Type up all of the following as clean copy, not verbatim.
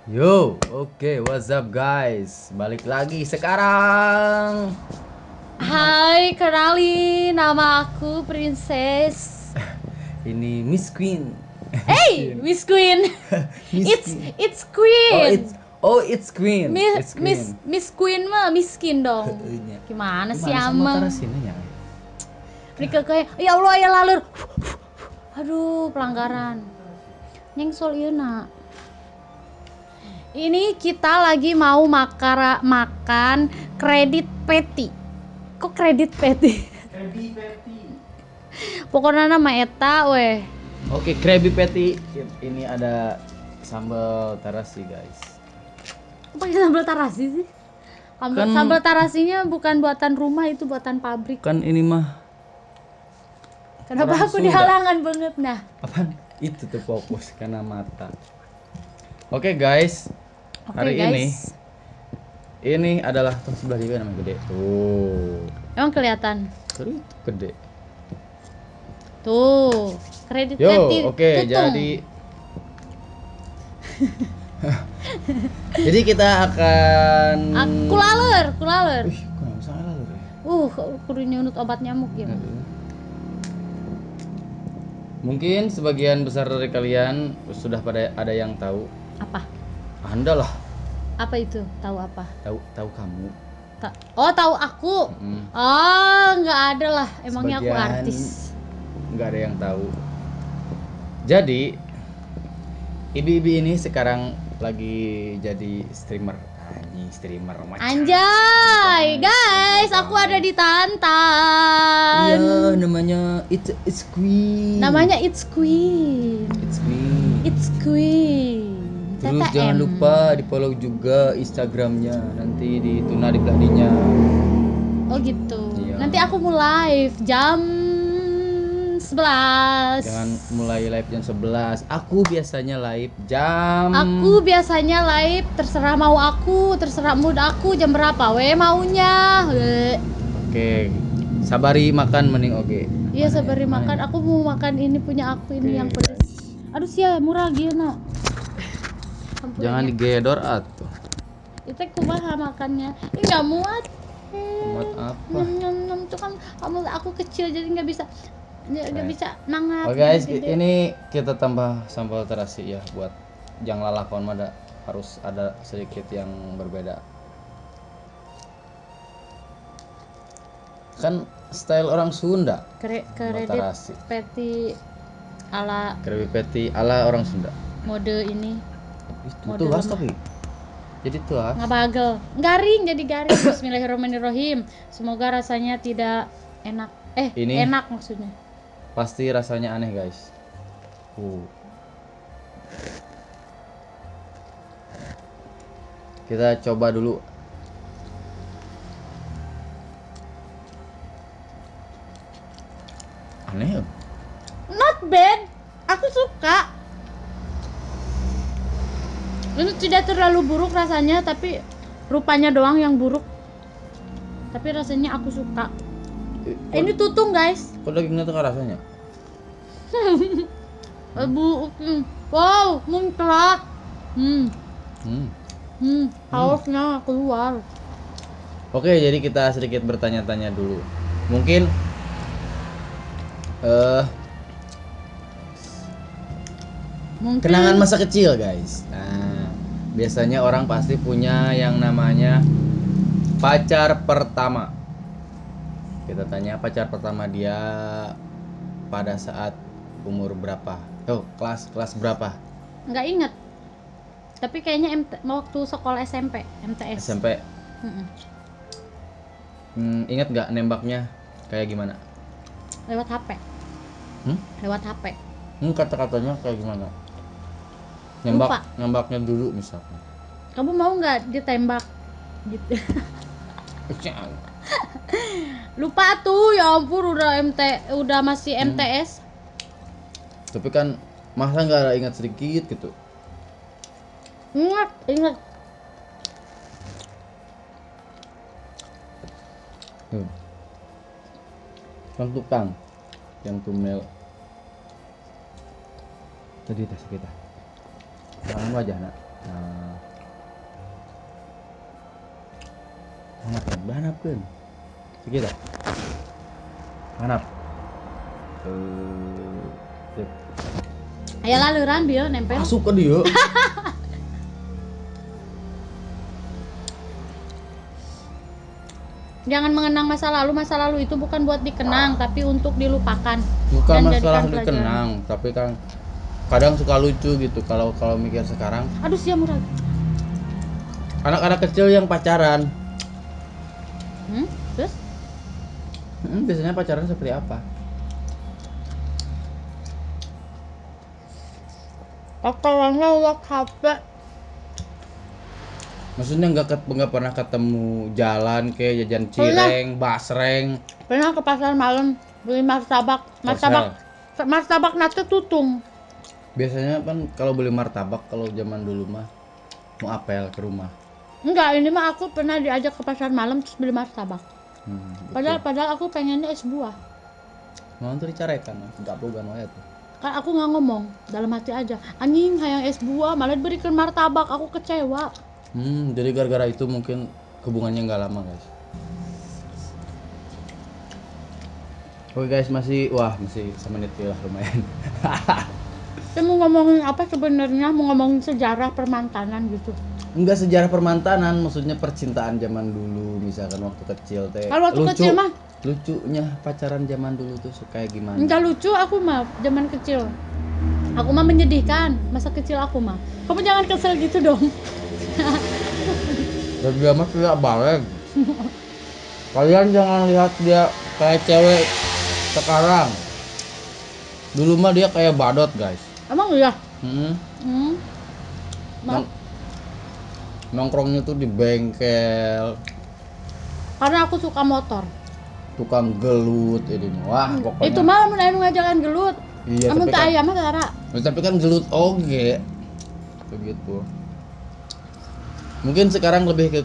Yo, oke, what's up guys? Balik lagi sekarang. Hai, kenalin nama aku Princess. Ini Miss Queen. Hey, Miss Queen. Miss It's Queen. Queen. It's Queen. It's Queen. Miss Queen mah miskin dong. Iya. Gimana sih sama amang? tarasinnya ya? Mereka kayak ya Allah ya lalur. Aduh, pelanggaran. Nyengsol ieu nak. Ini kita lagi mau makan kredit patty. Kok kredit patty? Krabby Patty. Pokoknya nama eta weh. Oke, Krabby Patty. Ini ada sambal terasi guys. Kok pakai sambal tarasi sih? Sambal tarasinya bukan buatan rumah, itu buatan pabrik. Kan ini mah Kenapa orang aku Sunda. dihalangan banget nah? apaan? Itu tuh fokus karena mata. Oke guys. Hari ini adalah tuh sebelah juga namanya gede. Tuh. Emang kelihatan? Serius gede. Tuh, kredit Yo, patty oke, tutung. jadi kita akan Kulaler. Ih, kok salah lu ya? Kudu nyunut obat nyamuk ya. Mungkin sebagian besar dari kalian sudah pada ada yang tahu. Apa? Anda lah, Apa itu? Tahu apa? tahu kamu. Tahu aku. Mm. Oh, nggak ada lah. Emangnya aku Sebagian artis. Nggak ada yang tahu. Jadi ibu-ibu ini sekarang lagi jadi streamer. Streamer macam. Anjay, guys, aku ada di Tantan. Iya, namanya it's Queen. Namanya It's Queen. It's Queen. It's Queen. Terus CTM. jangan lupa di follow juga Instagramnya, nanti di tuna di belakangnya. Oh gitu. Iya. Nanti aku mau live jam 11. Jangan mulai live jam 11. Aku biasanya live jam. Aku biasanya live terserah mau aku, terserah mood aku jam berapa we maunya. Oke. Sabari makan mending oke. Iya, sabari makan. Aku mau makan ini punya aku ini Oke, yang pedas. Aduh sia, murah gila. Ampun Jangan ya. digedor atuh. Itu kumaha makannya. Ini enggak muat. Muat apa? Nyam itu kan aku kecil jadi nggak bisa bisa nangat. Oke guys, gede-gede. ini kita tambah sambal terasi ya buat jang lalakon mah harus ada sedikit yang berbeda. Kan style orang Sunda. Kredit terasi. patty ala Krabby Patty ala orang Sunda. mode ini Itu tuas tapi. Jadi tuas. ngabagel garing jadi garing. Bismillahirrahmanirrahim, semoga rasanya tidak enak Ini- enak maksudnya. Pasti rasanya aneh guys. Kita coba dulu. Aneh ya? Not bad, aku suka. Ini tidak terlalu buruk rasanya, tapi rupanya doang yang buruk. Tapi rasanya aku suka. Ini tutung guys. Kok dagingnya tuh rasanya? Wow, muncrat. Hmm. Hausnya keluar. Oke, jadi kita sedikit bertanya-tanya dulu. Mungkin Mungkin kenangan masa kecil, guys. Nah, biasanya orang pasti punya yang namanya pacar pertama. Kita tanya pacar pertama dia pada saat umur berapa? Kelas berapa? nggak inget. Tapi kayaknya waktu sekolah SMP, MTS. SMP. Ingat nggak nembaknya kayak gimana? Lewat HP. Lewat HP. Kata-katanya kayak gimana? Lupa. Nembaknya dulu misalnya. Kamu mau nggak ditembak? Gitu. Lupa tuh, ya ampun, udah masih MTS. Tapi kan masa nggak ada ingat sedikit gitu? Ingat. Kan tukang yang tumel tadi tes kita. Sekarang wajah nak. Nah. Hanap kan, hanap kan. Sige dah. Hanap. Sip. Ayolah luran bio nempel. Masuk ke dia. Jangan mengenang masa lalu itu bukan buat dikenang tapi untuk dilupakan. Bukan Dan masalah jadikan pelajaran. dikenang, tapi kan kadang suka lucu gitu kalau mikir sekarang. Aduh sia murah. Anak-anak kecil yang pacaran, Terus? Biasanya pacaran seperti apa? Pacarannya lewat HP. Maksudnya nggak pernah ketemu jalan kayak jajan cireng, basreng, Pernah ke pasar malam beli martabak. Martabak nate tutung. Biasanya kan kalau beli martabak kalau zaman dulu mah mau apel ke rumah. Enggak, ini mah aku pernah diajak ke pasar malam terus beli martabak. Betul. Padahal aku pengennya es buah. Mau tuh dicarekan, nggak perlu wae tuh. Kan aku nggak ngomong, dalam hati aja. Anjing hayang es buah, malah diberikan martabak, aku kecewa. Jadi gara-gara itu mungkin hubungannya nggak lama guys. Oke guys, masih semenit lah lumayan. Saya mau ngomongin apa sebenarnya? Mau ngomongin sejarah permantanan gitu. Enggak sejarah permantanan, maksudnya percintaan zaman dulu, misalkan waktu kecil teh. Kalau waktu kecil mah Lucunya pacaran zaman dulu tuh kayak gimana? enggak lucu aku mah zaman kecil. Aku mah menyedihkan masa kecil aku mah. Kamu jangan kesel gitu dong. Dan dia mah tidak balik. Kalian jangan lihat dia kayak cewek sekarang. Dulu mah dia kayak badot guys. Emang iya? Hmm. Ma- Nongkrongnya tuh di bengkel, Karena aku suka motor. tukang gelut ini mah. Wah, pokoknya. Itu mah mun anu ngajakan gelut. Iya, Amun tapi teu kan, aya mah tara. tapi kan gelut oge. Begitu. Mungkin sekarang lebih ke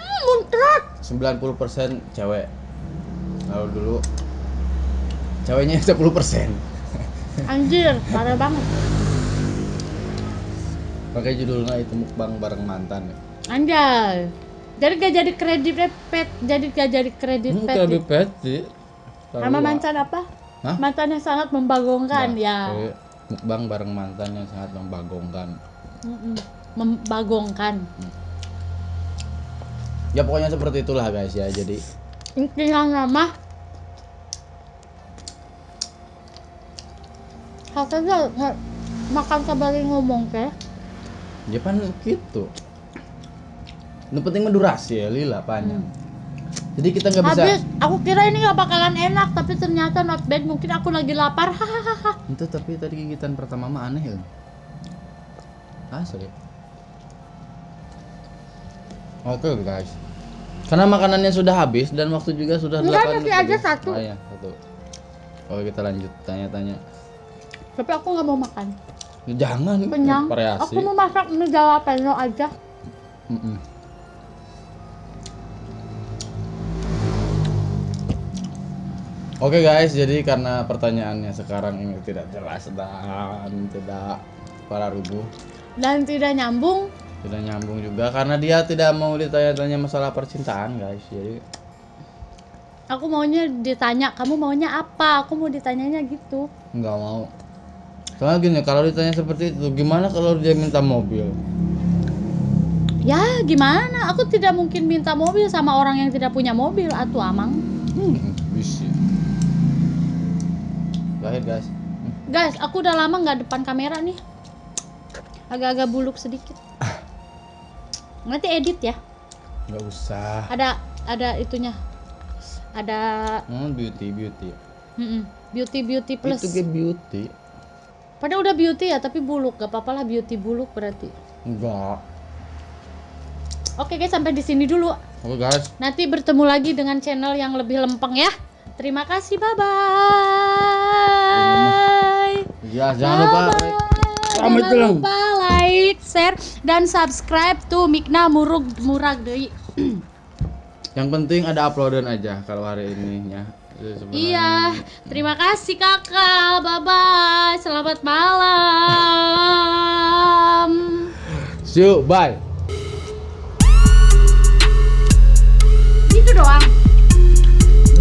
Muntrat. 90% cewek. Kalau dulu ceweknya 10%. Anjir, parah banget. Pakai judulnya itu mukbang bareng mantan ya. Anjay. Jadi gak jadi kredit pet, jadi gak jadi kredit pet. Lebih peti. Sama mantan apa? Hah? Mantan yang sangat membagongkan ya. Mukbang bareng mantan yang sangat membagongkan. Membagongkan. Ya pokoknya seperti itulah guys ya. Jadi Intinya nama katanya makan sabari ngomong ke. ya kan gitu. Yang penting mah durasi ya, lila panjang. Jadi kita nggak bisa. Habis, aku kira ini gak bakalan enak, tapi ternyata not bad. Mungkin aku lagi lapar, hahaha. Itu tapi tadi gigitan pertama mah aneh ya. Asli. Oke guys. Karena makanannya sudah habis dan waktu juga sudah Enggak, 8 masih aja satu. Oh iya, satu. Oke, kita lanjut tanya-tanya. Tapi aku gak mau makan. Jangan, Kenyang. variasi. Aku mau masak mie jalapeno aja. Oke guys, jadi karena pertanyaannya sekarang ini tidak jelas dan tidak rubuh, Dan tidak nyambung. tidak nyambung juga karena dia tidak mau ditanya-tanya masalah percintaan guys. Jadi Aku maunya ditanya, kamu maunya apa? Aku mau ditanyanya gitu. nggak mau. Soalnya gini, kalau ditanya seperti itu, gimana kalau dia minta mobil? Ya gimana? Aku tidak mungkin minta mobil sama orang yang tidak punya mobil. Atuh amang. Bisa. Lahir guys. Guys, aku udah lama nggak depan kamera nih. Agak-agak buluk sedikit. Nanti edit ya. Nggak usah. Ada itunya. Ada Beauty. beauty plus. Itu kayak beauty. Padahal udah beauty ya, tapi buluk. Gak apa-apa lah beauty buluk berarti. Enggak. Oke guys, sampai di sini dulu. Oke guys. Nanti bertemu lagi dengan channel yang lebih lempeng ya. Terima kasih, bye-bye. Ya, jangan lupa. Jangan lupa like, share, dan subscribe tuh Mikna Murag Deui. Yang penting ada uploadan aja kalau hari ini ya. Sebenarnya. Iya, terima kasih kakak, bye bye, selamat malam. See you, bye.